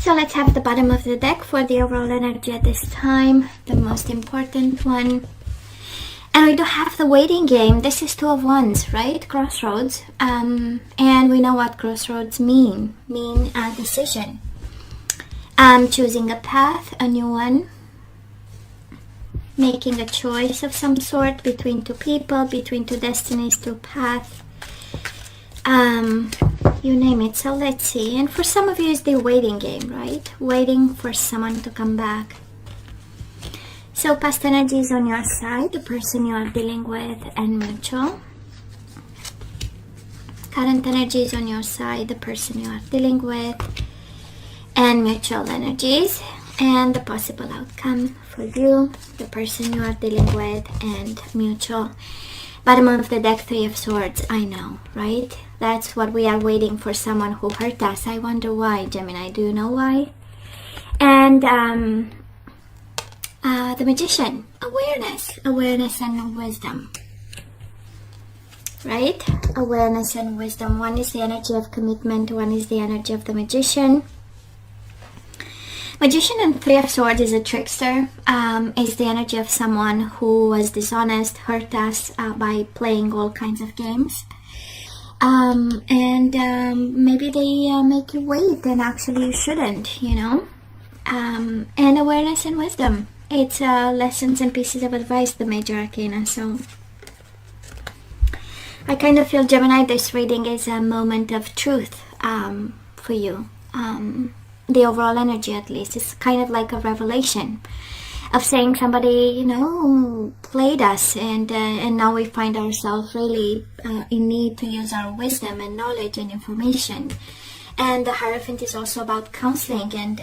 So let's have the bottom of the deck for the overall energy at this time, the most important one. And we do have the waiting game. This is Two of Wands, right? Crossroads. And we know what crossroads mean a decision. Choosing a path, a new one. Making a choice of some sort between two people, between two destinies, two paths. You name it. So let's see. And for some of you, it's the waiting game, right? Waiting for someone to come back. So past energy is on your side, the person you are dealing with, and mutual. Current energy is on your side, the person you are dealing with, and mutual energies. And the possible outcome for you, the person you are dealing with, and mutual. Bottom of the deck, Three of Swords. I know, right? That's what we are waiting for, someone who hurt us. I wonder why, Gemini. Do you know why? And the Magician. Awareness and wisdom. Right? Awareness and wisdom. One is the energy of commitment. One is the energy of the Magician. Magician and Three of Swords is a trickster. Is the energy of someone who was dishonest, hurt us by playing all kinds of games. Maybe they make you wait and actually you shouldn't, you know. And awareness and wisdom. It's lessons and pieces of advice, the major arcana. So I kind of feel, Gemini, this reading is a moment of truth for you. The overall energy, at least, is kind of like a revelation of saying somebody, you know, played us, and now we find ourselves really in need to use our wisdom and knowledge and information. And the Hierophant is also about counseling and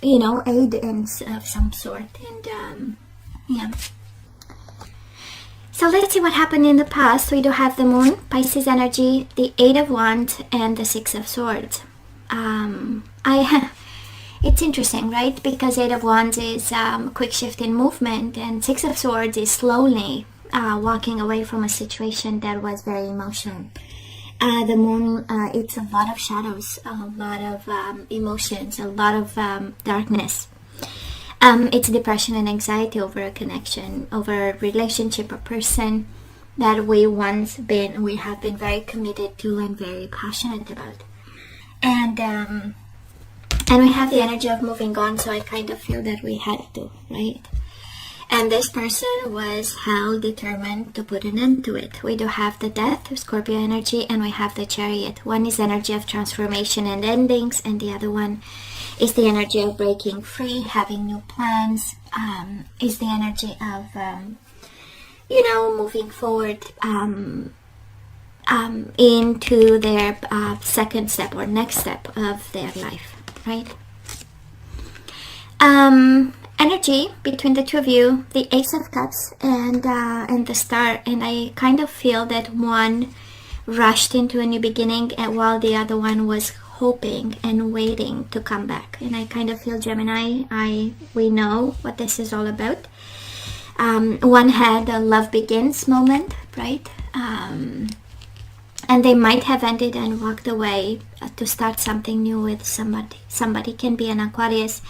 you know, aid of some sort. And yeah. So let's see what happened in the past. We do have the Moon, Pisces energy, the Eight of Wands, and the Six of Swords. It's interesting, right? Because Eight of Wands is quick shift in movement, and Six of Swords is slowly walking away from a situation that was very emotional. The Moon, it's a lot of shadows, a lot of emotions, a lot of darkness. It's depression and anxiety over a connection, over a relationship, a person that we have been very committed to and very passionate about. And we have the energy of moving on, so I kind of feel that we had to, right? And this person was determined to put an end to it. We do have the Death, Scorpio energy, and we have the Chariot. One is energy of transformation and endings, and the other one is the energy of breaking free, having new plans, is the energy of, you know, moving forward into their second step or next step of their life, right? Energy between the two of you, the Ace of Cups and the Star, and I kind of feel that one rushed into a new beginning, and while the other one was hoping and waiting to come back. And I kind of feel, Gemini, we know what this is all about. One had a love begins moment, right? And they might have ended and walked away to start something new with somebody. Somebody can be an Aquarius.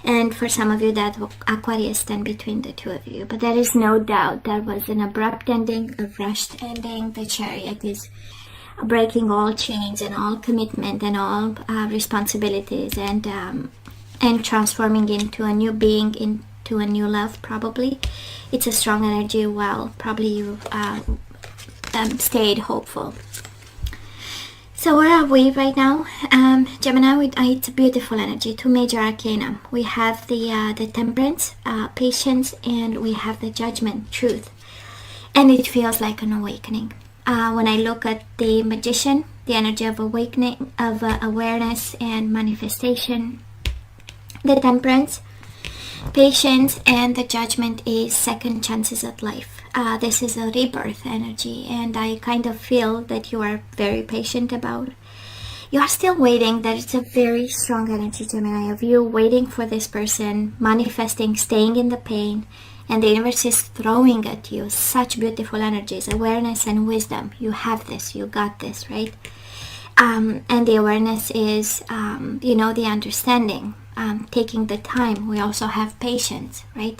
And for some of you, that Aquarius stand between the two of you. But there is no doubt that was an abrupt ending, a rushed ending. The Chariot is breaking all chains and all commitment and all responsibilities, and transforming into a new being, into a new love, probably. It's a strong energy. Well, probably you stayed hopeful. So where are we right now? Gemini, it's a beautiful energy, two major arcana. We have the Temperance, patience, and we have the Judgment, truth. And it feels like an awakening. When I look at the Magician, the energy of awakening, of awareness and manifestation. The Temperance, patience, and the Judgment is second chances at life. This is a rebirth energy, and I kind of feel that you are very patient about. You are still waiting. That it's a very strong energy, Gemini, of you waiting for this person, manifesting, staying in the pain, and the universe is throwing at you such beautiful energies, awareness and wisdom. You have this, you got this, right? And the awareness is, the understanding, taking the time. We also have patience, right?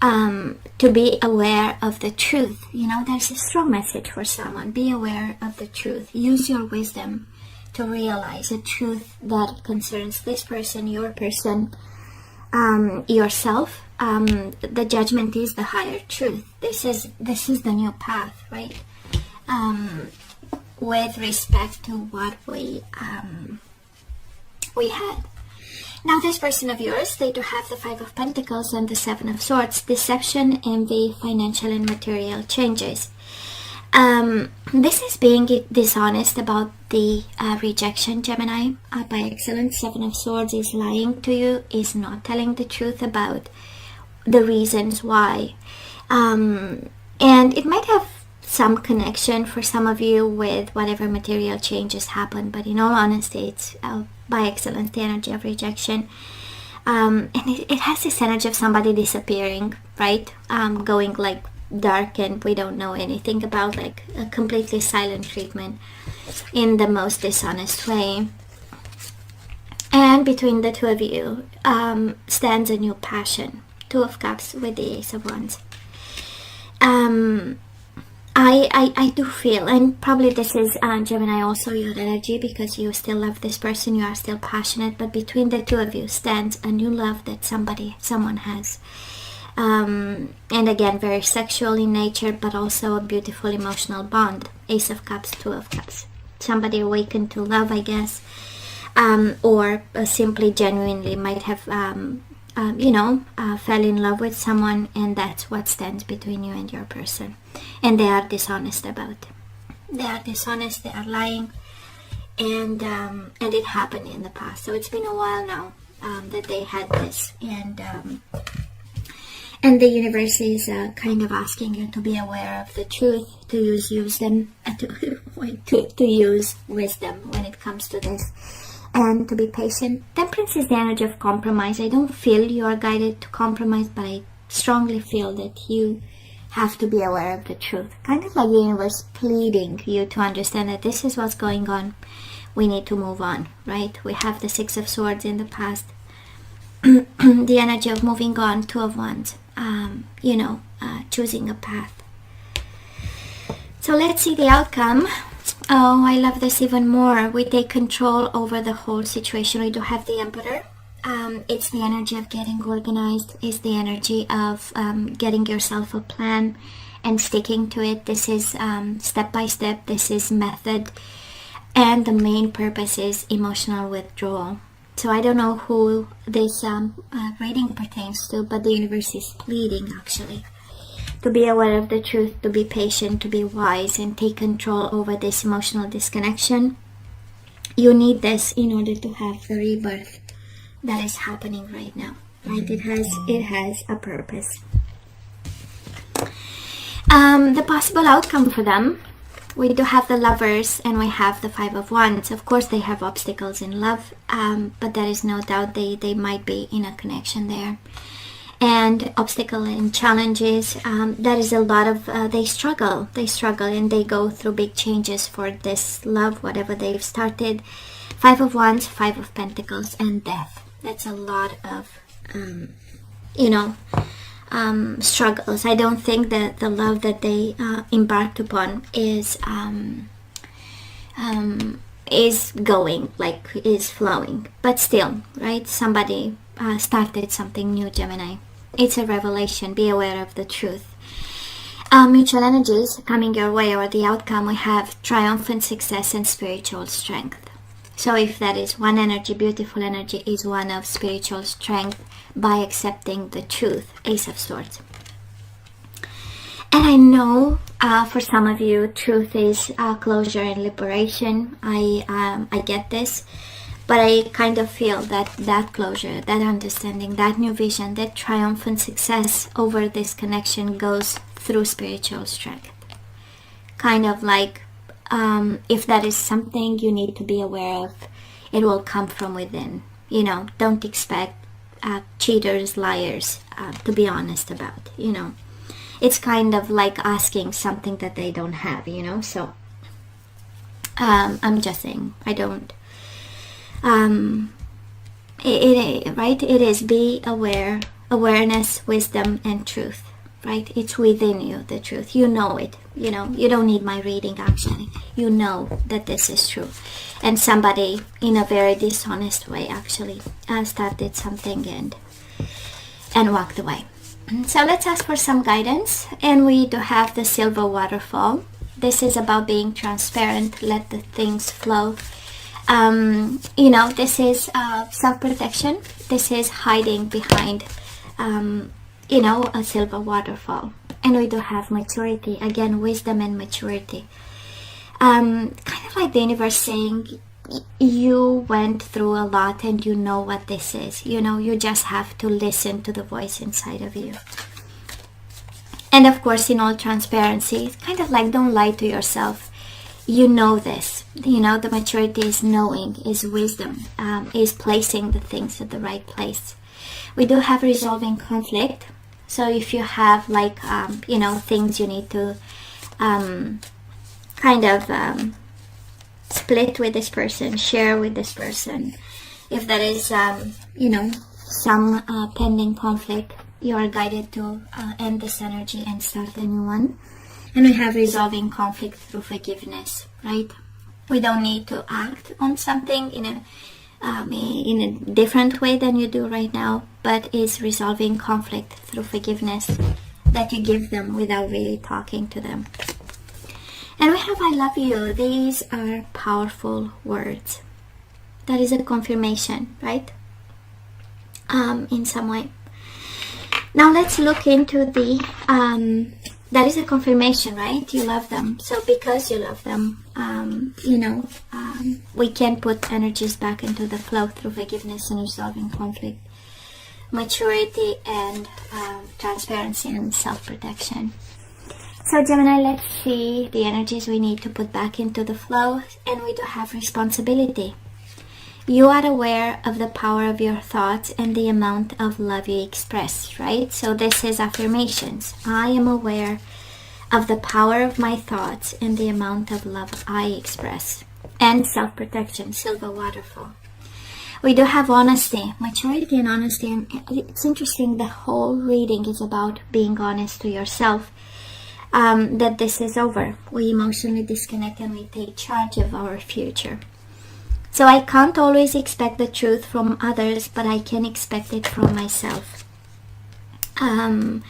To be aware of the truth. There's a strong message for someone. Be aware of the truth. Use your wisdom to realize a truth that concerns this person, your person, yourself. The judgment is the higher truth. This is the new path, right? With respect to what we had. Now, this person of yours, they do have the Five of Pentacles and the Seven of Swords. Deception, envy, financial and material changes. This is being dishonest about the rejection, Gemini. By excellence, Seven of Swords is lying to you, is not telling the truth about the reasons why. And it might have some connection for some of you with whatever material changes happen, but in all honesty, it's by excellence the energy of rejection. And it has this energy of somebody disappearing, right? Going like dark, and we don't know anything about, like a completely silent treatment in the most dishonest way. And between the two of you stands a new passion. Two of Cups with the Ace of Wands. I do feel, and probably this is Gemini also your energy, because you still love this person, you are still passionate, but between the two of you stands a new love that someone has. And again, very sexual in nature, but also a beautiful emotional bond. Ace of Cups, Two of Cups. Somebody awakened to love, I guess, or simply genuinely might have fell in love with someone, and that's what stands between you and your person. And they are dishonest about it. They are dishonest, they are lying, and it happened in the past. So it's been a while now that they had this, and the universe is kind of asking you to be aware of the truth, to use them, to use wisdom when it comes to this, and to be patient. Temperance is the energy of compromise. I don't feel you are guided to compromise, but I strongly feel that you have to be aware of the truth. Kind of like the universe pleading you to understand that this is what's going on. We need to move on, right? We have the Six of Swords in the past. The energy of moving on, Two of Wands. Choosing a path. So let's see the outcome. Oh, I love this even more. We take control over the whole situation. We do have the Emperor. It's the energy of getting organized. It's the energy of getting yourself a plan and sticking to it. This is step by step. This is method. And the main purpose is emotional withdrawal. So I don't know who this reading pertains to, but the universe is pleading actually to be aware of the truth, to be patient, to be wise, and take control over this emotional disconnection. You need this in order to have the rebirth that is happening right now, right? It has a purpose. The possible outcome for them, we do have the Lovers and we have the Five of Wands. Of course, they have obstacles in love, but there is no doubt they might be in a connection there. And obstacle and challenges, there is a lot of, they struggle and they go through big changes for this love, whatever they've started. Five of Wands, Five of Pentacles, and death. That's a lot of, struggles. I don't think that the love that they embarked upon is flowing, but still, right? Somebody started something new, Gemini. It's a revelation. Be aware of the truth. Mutual energies coming your way, or the outcome, we have triumphant success and spiritual strength. So if that is one energy, beautiful energy is one of spiritual strength by accepting the truth. Ace of Swords. And I know for some of you, truth is closure and liberation. I get this. But I kind of feel that closure, that understanding, that new vision, that triumphant success over this connection goes through spiritual strength. Kind of like, if that is something you need to be aware of, it will come from within. Don't expect cheaters, liars to be honest about, It's kind of like asking something that they don't have, So I'm just saying, I don't. Right? It is be aware, awareness, wisdom, and truth. Right? It's within you, the truth. You know it. You know, you don't need my reading actually. You know that this is true. And somebody in a very dishonest way actually started something and walked away. So let's ask for some guidance. And we do have the silver waterfall. This is about being transparent, let the things flow. You know, this is self-protection. This is hiding behind, you know, a silver waterfall. And we do have maturity. Again, wisdom and maturity. Kind of like the universe saying, you went through a lot and you know what this is. You know, you just have to listen to the voice inside of you. And of course, in all transparency, it's kind of like, don't lie to yourself. You know this. You know, the maturity is knowing, is wisdom, is placing the things at the right place. We do have resolving conflict. So if you have like, you know, things you need to kind of split with this person, share with this person. If there is, you know, some pending conflict, you are guided to end this energy and start a new one. And we have resolving conflict through forgiveness, right? We don't need to act on something in a different way than you do right now, but is resolving conflict through forgiveness that you give them without really talking to them. And we have I love you. These are powerful words. That is a confirmation, right? In some way. Now let's look into the, that is a confirmation, right? You love them. So because you love them, you know, we can put energies back into the flow through forgiveness and resolving conflict, maturity, and transparency and self-protection. So Gemini, let's see the energies we need to put back into the flow. And we do have responsibility. You are aware of the power of your thoughts and the amount of love you express, right? So this is affirmations. I am aware of the power of my thoughts and the amount of love I express. And self-protection, silver waterfall. We do have honesty, maturity and honesty. And it's interesting, the whole reading is about being honest to yourself. That this is over. We emotionally disconnect and we take charge of our future. So I can't always expect the truth from others, but I can expect it from myself. And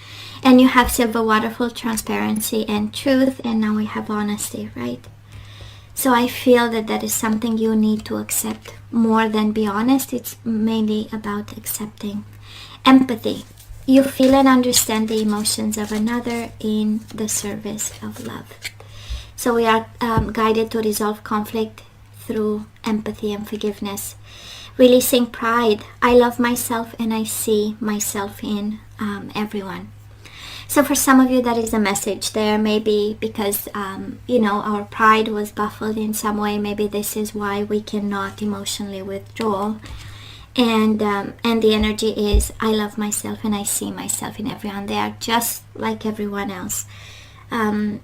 you have silver waterfall, transparency and truth, and now we have honesty, right? So I feel that that is something you need to accept more than be honest. It's mainly about accepting. Empathy. You feel and understand the emotions of another in the service of love. So we are guided to resolve conflict through empathy and forgiveness. Releasing pride. I love myself and I see myself in everyone. So for some of you, that is a message there. Maybe because, you know, our pride was baffled in some way. Maybe this is why we cannot emotionally withdraw. And the energy is, I love myself and I see myself in everyone. They are just like everyone else.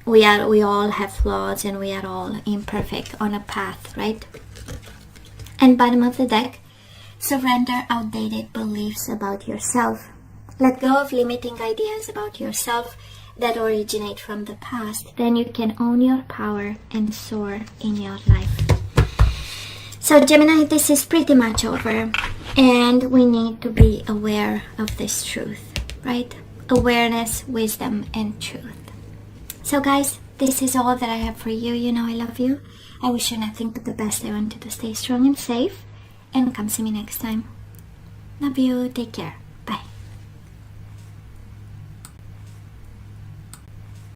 We all have flaws and we are all imperfect on a path, right? And bottom of the deck, surrender outdated beliefs about yourself. Let go of limiting ideas about yourself that originate from the past. Then you can own your power and soar in your life. So Gemini, this is pretty much over. And we need to be aware of this truth, right? Awareness, wisdom, and truth. So guys, this is all that I have for you. You know I love you. I wish you nothing but the best. I want you to stay strong and safe. And come see me next time. Love you. Take care.